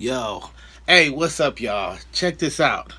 Yo, hey, what's up, y'all? Check this out.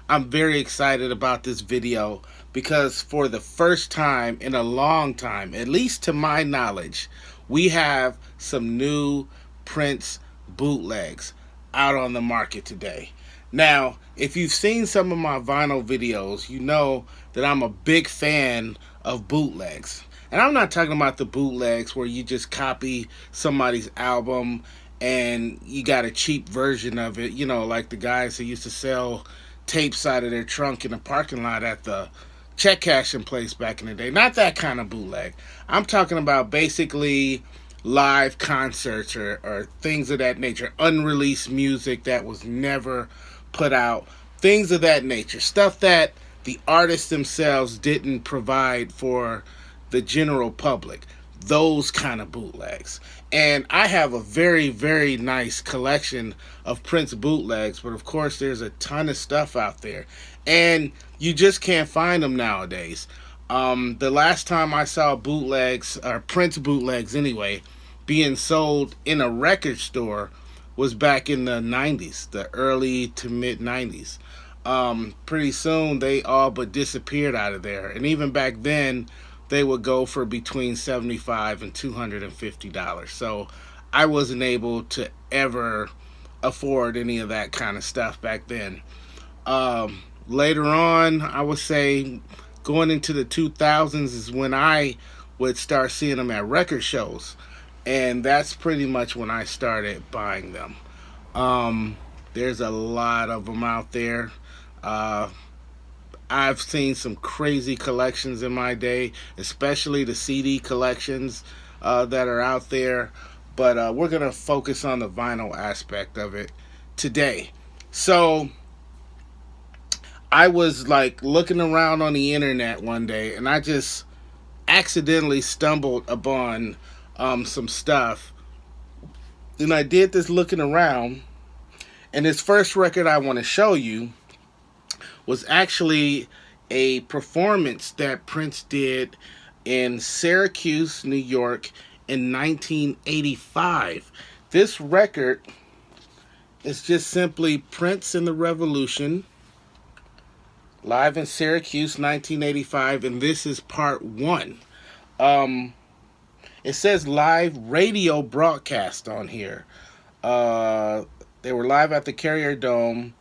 I'm very excited about this video because for the first time in a long time, at least to my knowledge, we have some new Prince bootlegs out on the market today. Now, if you've seen some of my vinyl videos, you know that I'm a big fan of bootlegs. And I'm not talking about the bootlegs where you just copy somebody's album and you got a cheap version of it, like the guys that used to sell tapes out of their trunk in the parking lot at the check cashing place back in the day. Not that kind of bootleg. I'm talking about basically live concerts or things of that nature, unreleased music that was never put out, things of that nature, stuff that the artists themselves didn't provide for the general public. Those kind of bootlegs. And I have a very, very nice collection of Prince bootlegs, but of course there's a ton of stuff out there. And you just can't find them nowadays. The last time I saw bootlegs, or Prince bootlegs anyway, being sold in a record store was back in the 90s, the early to mid 90s. Pretty soon they all but disappeared out of there. And even back then, they would go for between $75 and $250. So I wasn't able to ever afford any of that kind of stuff back then. Later on, I would say going into the 2000s is when I would start seeing them at record shows. And that's pretty much when I started buying them. There's a lot of them out there. I've seen some crazy collections in my day, especially the CD collections that are out there. But we're going to focus on the vinyl aspect of it today. So I was like looking around on the internet one day and I just accidentally stumbled upon some stuff. And I did this looking around. And this first record I want to show you was actually a performance that Prince did in Syracuse, New York in 1985. This record is just simply Prince and the Revolution, live in Syracuse, 1985, and this is part one. It says live radio broadcast on here. They were live at the Carrier Dome,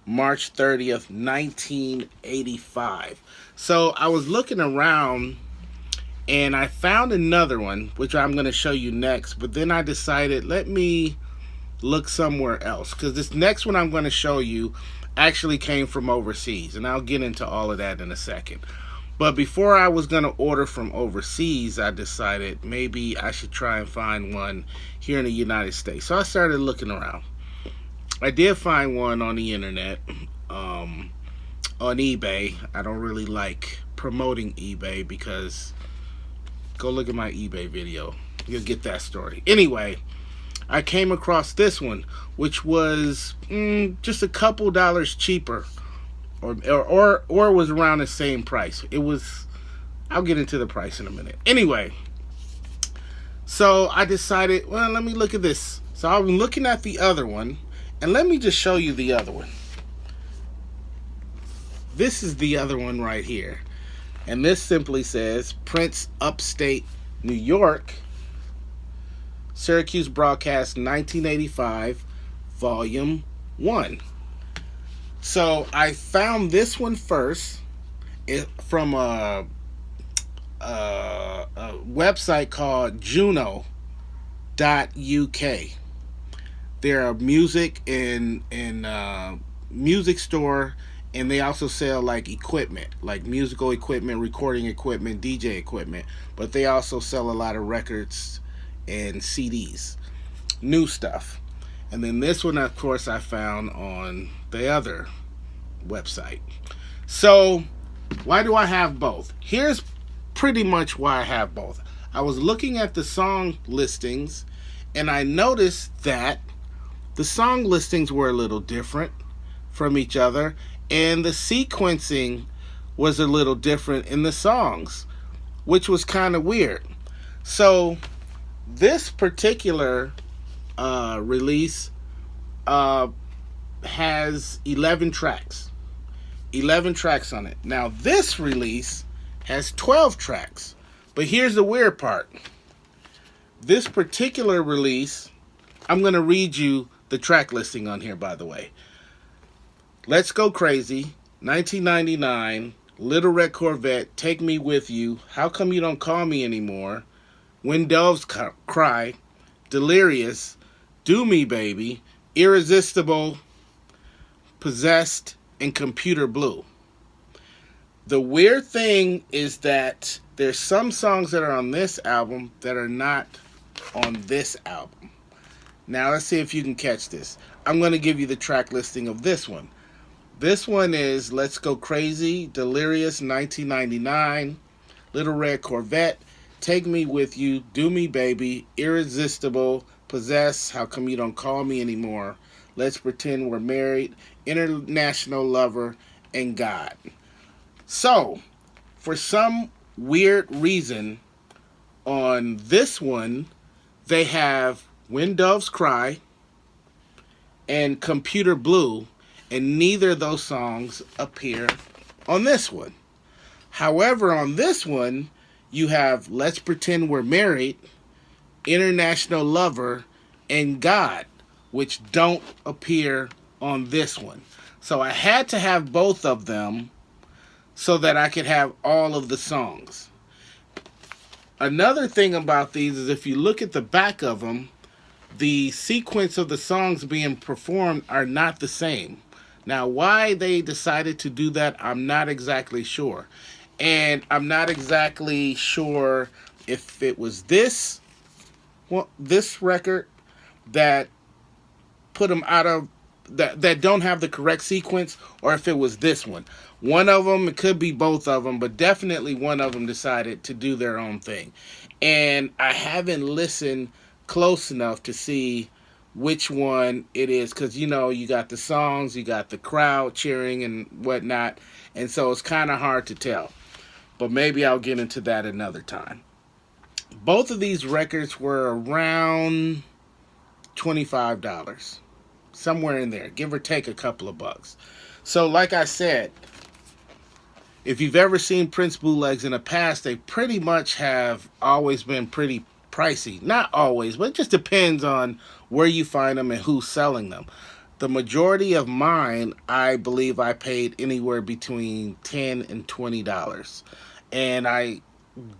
March 30th, 1985. So I was looking around and I found another one, which I'm going to show you next. But then I decided, let me look somewhere else. Because this next one I'm going to show you actually came from overseas. And I'll get into all of that in a second. But before I was going to order from overseas, I decided maybe I should try and find one here in the United States. So I started looking around. I did find one on the internet, on eBay. I don't really like promoting eBay because go look at my eBay video. You'll get that story. Anyway, I came across this one, which was just a couple dollars cheaper, or was around the same price. It was. I'll get into the price in a minute. Anyway, so I decided, well, let me look at this. So I'm looking at the other one. And let me just show you the other one. This is the other one right here. And this simply says Prince Upstate New York, Syracuse Broadcast 1985, Volume 1. So I found this one first from a website called Juno.uk. They're a music and music store, and they also sell like equipment, like musical equipment, recording equipment, DJ equipment. But they also sell a lot of records and CDs, new stuff. And then this one, of course, I found on the other website. So why do I have both? Here's pretty much why I have both. I was looking at the song listings, and I noticed that the song listings were a little different from each other, and the sequencing was a little different in the songs, which was kind of weird. So this particular release uh, has 11 tracks. 11 tracks on it. Now, this release has 12 tracks. But here's the weird part. This particular release, I'm going to read you the track listing on here, by the way. Let's Go Crazy, 1999, Little Red Corvette, Take Me With You, How Come You Don't Call Me Anymore, When Doves Cry, Delirious, Do Me Baby, Irresistible, Possessed, and Computer Blue. The weird thing is that there's some songs that are on this album that are not on this album. Now let's see if you can catch this. I'm going to give you the track listing of this one. This one is Let's Go Crazy, Delirious, 1999, Little Red Corvette, Take Me With You, Do Me Baby, Irresistible, Possess, How Come You Don't Call Me Anymore, Let's Pretend We're Married, International Lover, and God. So, for some weird reason, on this one, they have When Doves Cry and Computer Blue, and neither of those songs appear on this one. However, on this one, you have Let's Pretend We're Married, International Lover, and God, which don't appear on this one. So I had to have both of them so that I could have all of the songs. Another thing about these is if you look at the back of them, the sequence of the songs being performed are not the same. Now, why they decided to do that, I'm not exactly sure. And I'm not exactly sure if it was this record that put them out of that don't have the correct sequence, or if it was this one. One of them, it could be both of them, but definitely one of them decided to do their own thing. And I haven't listened close enough to see which one it is, because you got the songs, you got the crowd cheering and whatnot, and so it's kind of hard to tell. But maybe I'll get into that another time. Both of these records were around $25, somewhere in there, give or take a couple of bucks. So like I said, if you've ever seen Prince bootlegs in the past, they pretty much have always been pretty pricey. Not always, but it just depends on where you find them and who's selling them. The majority of mine, I believe I paid anywhere between $10 and $20. And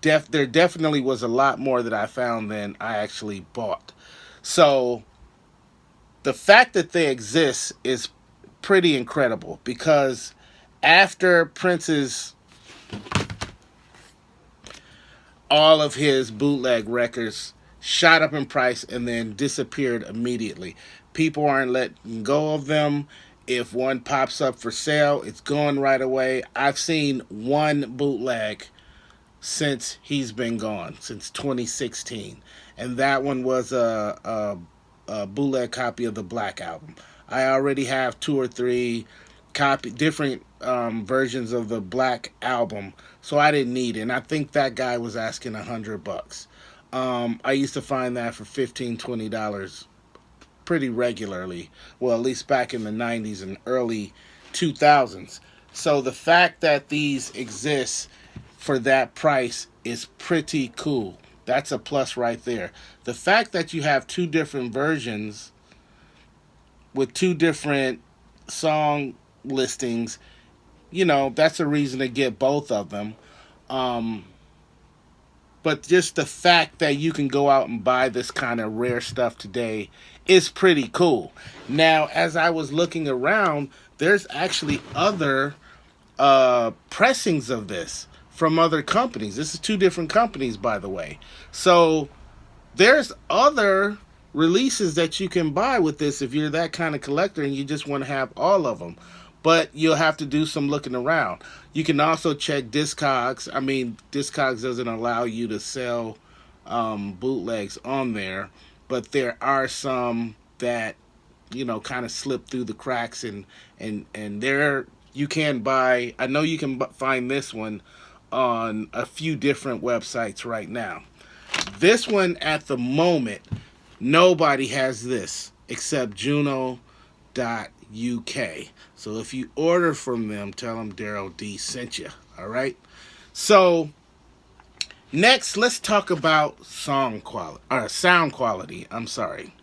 there definitely was a lot more that I found than I actually bought. So the fact that they exist is pretty incredible, because after Prince's all of his bootleg records shot up in price and then disappeared immediately. People aren't letting go of them. If one pops up for sale, it's gone right away. I've seen one bootleg since he's been gone, since 2016. And that one was a bootleg copy of the Black Album. I already have 2 or 3 different versions of the Black Album, so I didn't need it. And I think that guy was asking $100. I used to find that for $15, $20 pretty regularly. Well, at least back in the 90s and early 2000s. So the fact that these exist for that price is pretty cool. That's a plus right there. The fact that you have 2 different versions with 2 different song listings, that's a reason to get both of them. But just the fact that you can go out and buy this kind of rare stuff today is pretty cool. Now, as I was looking around, there's actually other pressings of this from other companies. This is 2 different companies, by the way. So there's other releases that you can buy with this if you're that kind of collector and you just want to have all of them. But you'll have to do some looking around. You can also check Discogs. I mean, Discogs doesn't allow you to sell bootlegs on there, but there are some that kind of slip through the cracks, and there you can buy. I know you can find this one on a few different websites right now. This one at the moment, nobody has this except Juno, So if you order from them, tell them Daryl D sent you. All right. So next, let's talk about sound quality. I'm sorry.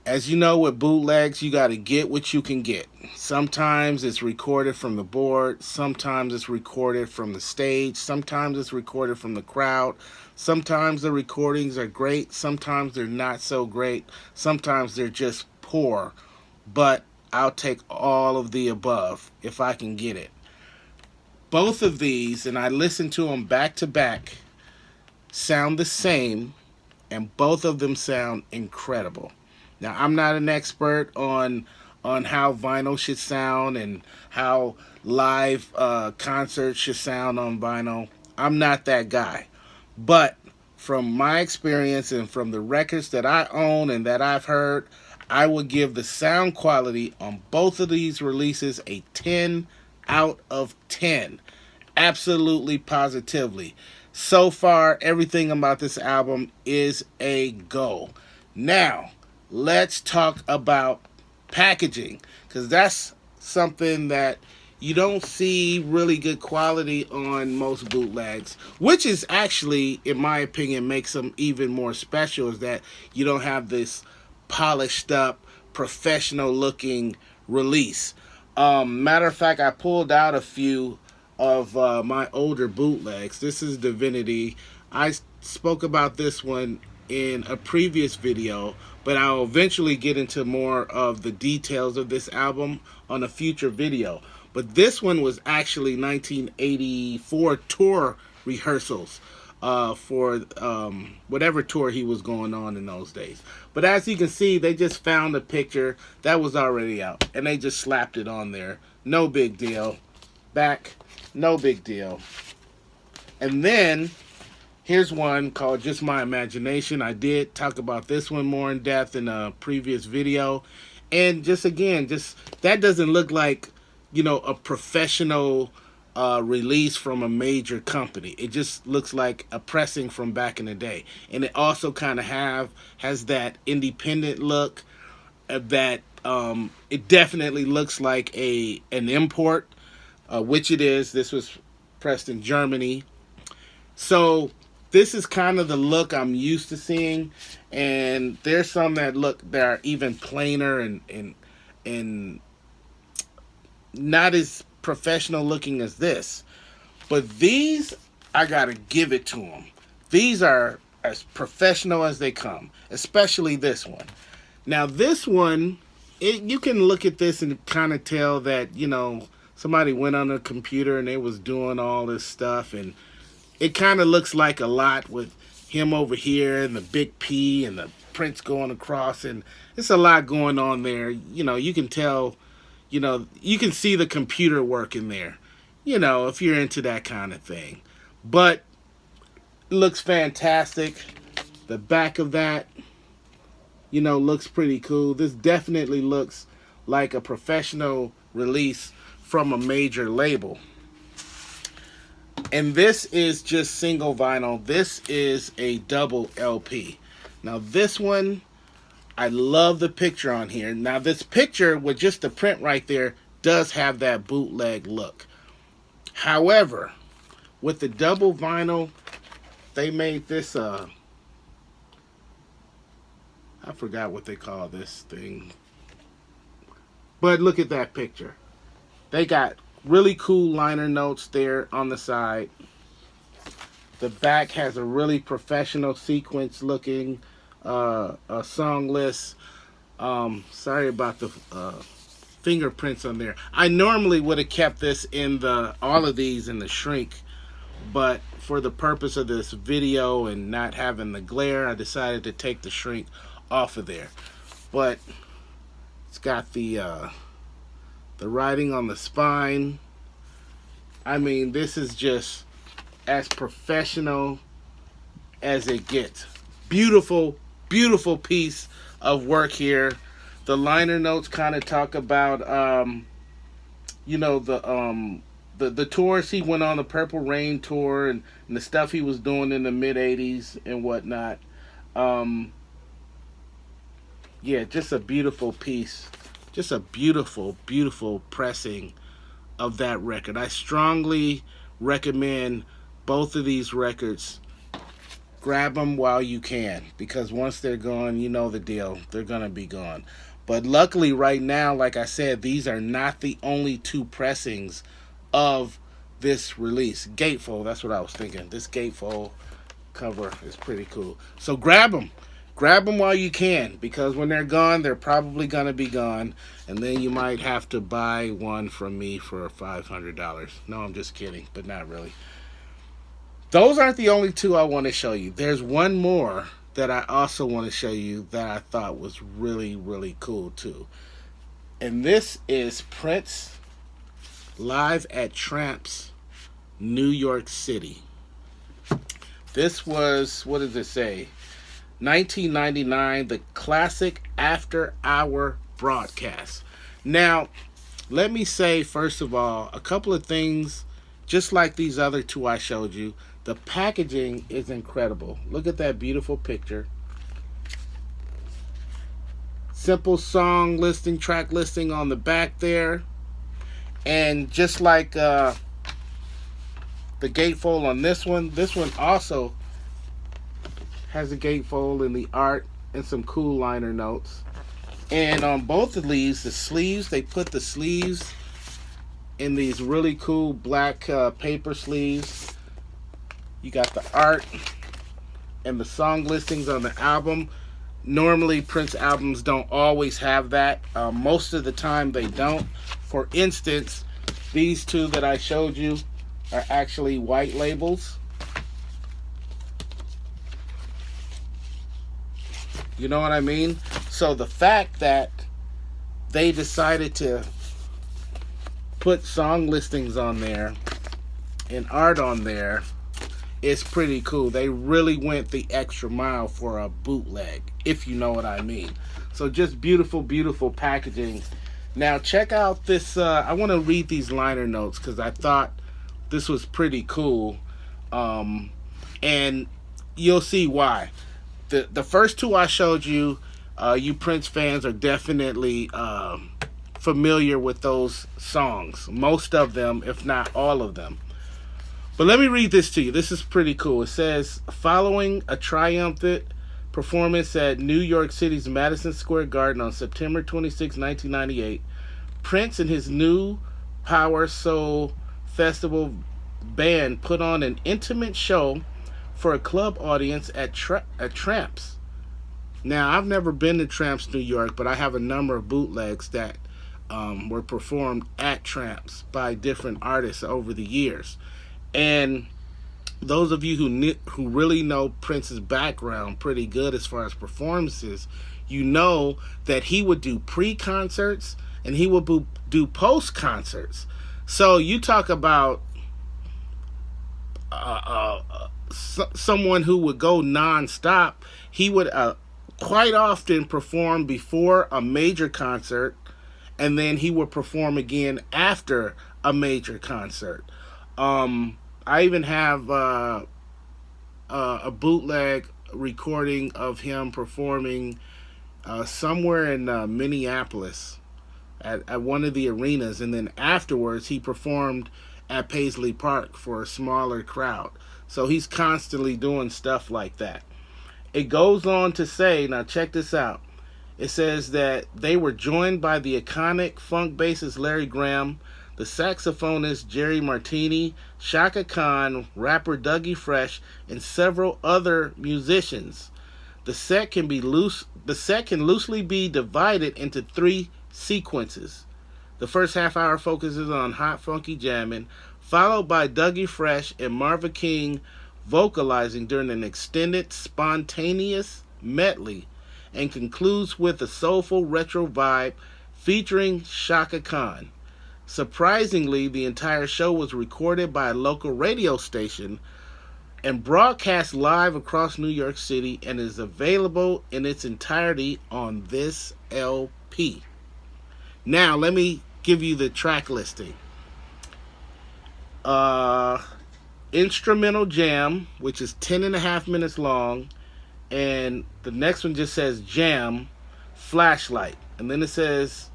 As you know, with bootlegs, you got to get what you can get. Sometimes it's recorded from the board. Sometimes it's recorded from the stage. Sometimes it's recorded from the crowd. Sometimes the recordings are great. Sometimes they're not so great. Sometimes they're just poor. But I'll take all of the above if I can get it. Both of these, and I listened to them back to back, sound the same, and both of them sound incredible. Now, I'm not an expert on how vinyl should sound and how live concerts should sound on vinyl. I'm not that guy. But from my experience and from the records that I own and that I've heard, I would give the sound quality on both of these releases a 10 out of 10. Absolutely, positively. So far, everything about this album is a go. Now, let's talk about packaging, because that's something that you don't see really good quality on most bootlegs, which is actually, in my opinion, makes them even more special, is that you don't have this polished up, professional looking release. Matter of fact, I pulled out a few of my older bootlegs. This is Divinity. I spoke about this one in a previous video, but I'll eventually get into more of the details of this album on a future video. But this one was actually 1984 tour rehearsals for whatever tour he was going on in those days. But as you can see, they just found a picture that was already out, and they just slapped it on there. No big deal. Back, no big deal. And then here's one called Just My Imagination. I did talk about this one more in depth in a previous video. And just again, just that doesn't look like, you know, a professional release from a major company. It just looks like a pressing from back in the day. And it also kind of has that independent look that it definitely looks like an import, which it is. This was pressed in Germany. So this is kind of the look I'm used to seeing, and there's some that are even plainer and not as professional looking as this. But these, I gotta give it to them. These are as professional as they come, especially this one. Now this one, you can look at this and kind of tell that, you know, somebody went on a computer and they was doing all this stuff, and it kind of looks like a lot with him over here and the big P and the prints going across, and it's a lot going on there. You know, you can tell, you know, you can see the computer work in there, you know, if you're into that kind of thing. But it looks fantastic. The back of that, you know, looks pretty cool. This definitely looks like a professional release from a major label. And this is just single vinyl. This is a double LP. Now this one, I love the picture on here. Now this picture with just the print right there does have that bootleg look. However, with the double vinyl, they made this, I forgot what they call this thing. But look at that picture. They got really cool liner notes there on the side. The back has a really professional sequence looking a song list. Sorry about the fingerprints on there. I normally would have kept this in all of these in the shrink, but for the purpose of this video and not having the glare, I decided to take the shrink off of there. But it's got the writing on the spine. I mean, this is just as professional as it gets. Beautiful, beautiful piece of work here. The liner notes kind of talk about, you know, the tours he went on, the Purple Rain tour, and the stuff he was doing in the mid '80s and whatnot. Yeah, just a beautiful piece Just a beautiful, beautiful pressing of that record. I strongly recommend both of these records. Grab them while you can, because once they're gone, you know the deal. They're going to be gone. But luckily, right now, like I said, these are not the only two pressings of this release. Gatefold, that's what I was thinking. This gatefold cover is pretty cool. So grab them. Grab them while you can, because when they're gone, they're probably going to be gone. And then you might have to buy one from me for $500. No, I'm just kidding, but not really. Those aren't the only two I want to show you. There's one more that I also want to show you that I thought was really, really cool too. And this is Prince live at Tramps, New York City. This was, what does it say? 1999, the classic after hour broadcast. Now, let me say, first of all, a couple of things, just like these other two I showed you. The packaging is incredible. Look at that beautiful picture. Simple song listing, track listing on the back there. And just like the gatefold on this one also has a gatefold in the art and some cool liner notes. And on both of these, the sleeves, they put the sleeves in these really cool black paper sleeves. You got the art and the song listings on the album. Normally, Prince albums don't always have that. Most of the time, they don't. For instance, these two that I showed you are actually white labels. You know what I mean? So the fact that they decided to put song listings on there and art on there, it's pretty cool. They really went the extra mile for a bootleg, if you know what I mean. So just beautiful, beautiful packaging. Now check out this. I want to read these liner notes because I thought this was pretty cool. And you'll see why. The first two I showed you, you Prince fans are definitely familiar with those songs. Most of them, if not all of them. But let me read this to you. This is pretty cool. It says, following a triumphant performance at New York City's Madison Square Garden on September 26, 1998, Prince and his new Power Soul Festival band put on an intimate show for a club audience at Tramps. Now, I've never been to Tramps, New York, but I have a number of bootlegs that were performed at Tramps by different artists over the years. And those of you who really know Prince's background pretty good as far as performances, you know that he would do pre-concerts and he would do post-concerts. So you talk about someone who would go non-stop. He would quite often perform before a major concert, and then he would perform again after a major concert. I even have a bootleg recording of him performing somewhere in Minneapolis at one of the arenas, and then afterwards he performed at Paisley Park for a smaller crowd. So he's constantly doing stuff like that. It goes on to say, now check this out. It says that they were joined by the iconic funk bassist Larry Graham, the saxophonist Jerry Martini, Shaka Khan, rapper Dougie Fresh, and several other musicians. The set can loosely be divided into three sequences. The first half hour focuses on hot funky jamming, followed by Dougie Fresh and Marva King vocalizing during an extended spontaneous medley, and concludes with a soulful retro vibe featuring Shaka Khan. Surprisingly, the entire show was recorded by a local radio station and broadcast live across New York City and is available in its entirety on this LP. Now, let me give you the track listing. Instrumental Jam, which is 10.5 minutes long, and the next one just says Jam, Flashlight. And then it says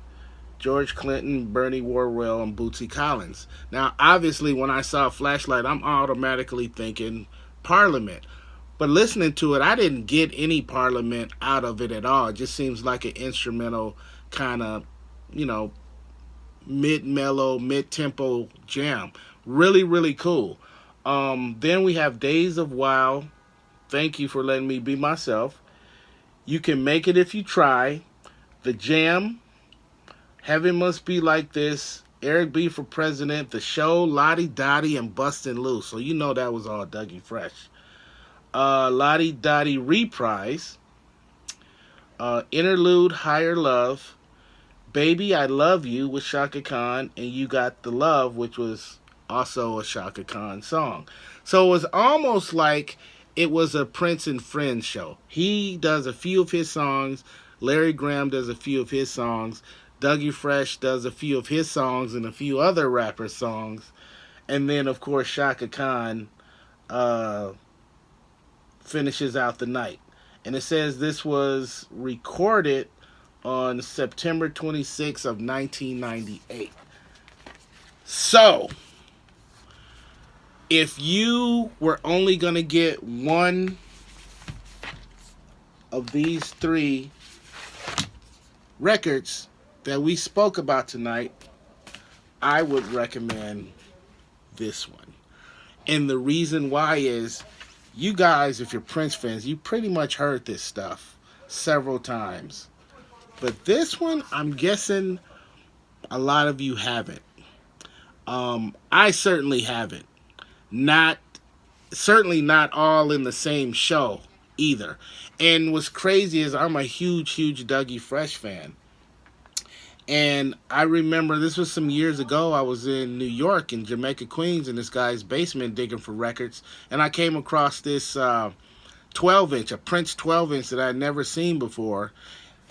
George Clinton, Bernie Worrell, and Bootsy Collins. Now, obviously, when I saw Flashlight, I'm automatically thinking Parliament. But listening to it, I didn't get any Parliament out of it at all. It just seems like an instrumental kind of, you know, mid-mellow, mid-tempo jam. Really, really cool. Then we have Days of Wow. Thank you for letting me be myself. You Can Make It If You Try. The Jam. Heaven Must Be Like This. Eric B. for President. The Show. Lottie Dottie and Bustin' Loose. So you know that was all Dougie Fresh. Lottie Dottie Reprise. Interlude Higher Love. Baby I Love You with Shaka Khan, and You Got the Love, which was also a Shaka Khan song. So it was almost like it was a Prince and Friends show. He does a few of his songs, Larry Graham does a few of his songs, Dougie Fresh does a few of his songs and a few other rappers' songs, and then of course Shaka Khan finishes out the night. And it says this was recorded on September 26th of 1998. So, if you were only going to get one of these three records that we spoke about tonight, I would recommend this one. And the reason why is, you guys, if you're Prince fans, you pretty much heard this stuff several times. But this one, I'm guessing a lot of you haven't. I certainly haven't. Certainly not all in the same show either. And what's crazy is I'm a huge, huge Dougie Fresh fan. And I remember this was some years ago. I was in New York, in Jamaica, Queens, in this guy's basement digging for records. And I came across this 12-inch, a Prince 12-inch that I'd never seen before.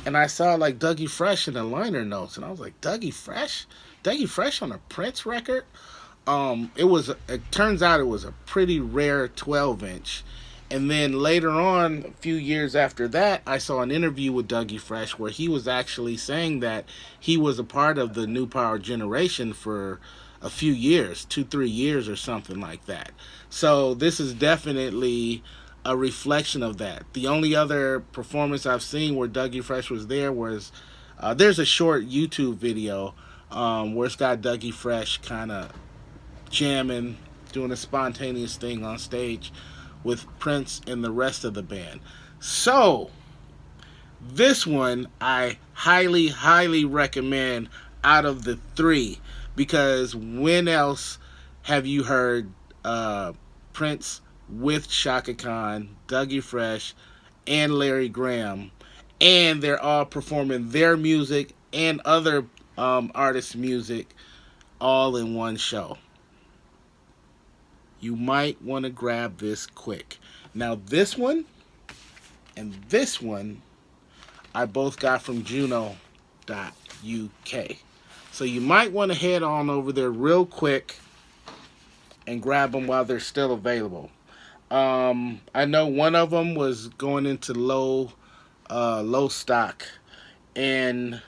And I saw like Dougie Fresh in the liner notes. And I was like, Dougie Fresh? Dougie Fresh on a Prince record? It turns out it was a pretty rare 12-inch. And then later on, a few years after that, I saw an interview with Dougie Fresh where he was actually saying that he was a part of the New Power generation for a few years, 2-3 years or something like that. So this is definitely a reflection of that. The only other performance I've seen where Dougie Fresh was there was, there's a short YouTube video where it's got Dougie Fresh kind of jamming, doing a spontaneous thing on stage with Prince and the rest of the band. So, this one I highly, highly recommend out of the three, because when else have you heard Prince with Shaka Khan, Dougie Fresh, and Larry Graham, and they're all performing their music and other artists' music all in one show? You might want to grab this quick. Now this one and this one I both got from Juno.uk. So you might want to head on over there real quick and grab them while they're still available. I know one of them was going into low stock, and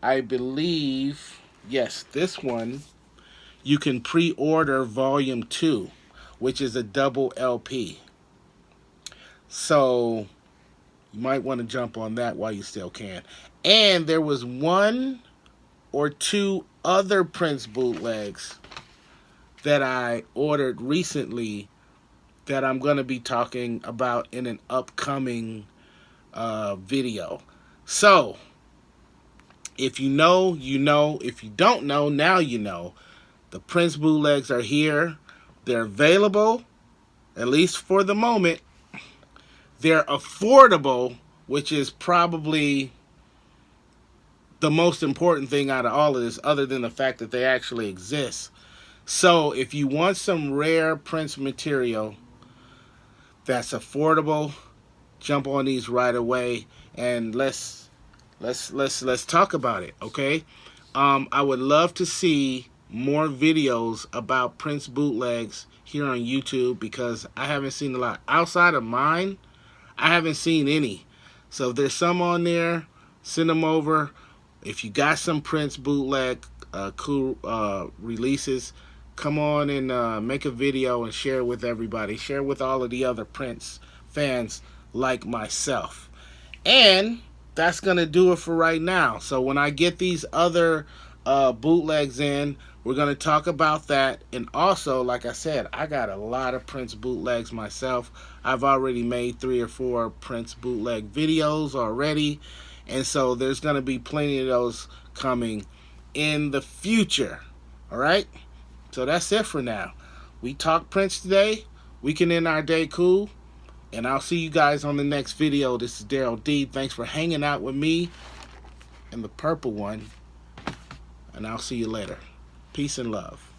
I believe, yes, this one you can pre-order volume 2, which is a double LP. So you might want to jump on that while you still can. And there was 1 or 2 other Prince bootlegs that I ordered recently that I'm going to be talking about in an upcoming video. So, if you know, you know. If you don't know, now you know. The Prince bootlegs are here. They're available, at least for the moment. They're affordable, which is probably the most important thing out of all of this, other than the fact that they actually exist. So if you want some rare Prince material that's affordable, jump on these right away, and let's talk about it, okay? I would love to see more videos about Prince bootlegs here on YouTube, because I haven't seen a lot. Outside of mine, I haven't seen any. So if there's some on there, send them over. If you got some Prince bootleg cool releases, come on and make a video and share it with everybody. Share it with all of the other Prince fans like myself. And that's going to do it for right now. So when I get these other bootlegs in, we're going to talk about that. And also, like I said, I got a lot of Prince bootlegs myself. I've already made 3 or 4 Prince bootleg videos already. And so there's going to be plenty of those coming in the future. All right? So that's it for now. We talked Prince today. We can end our day cool. And I'll see you guys on the next video. This is Daryl D. Thanks for hanging out with me and the purple one. And I'll see you later. Peace and love.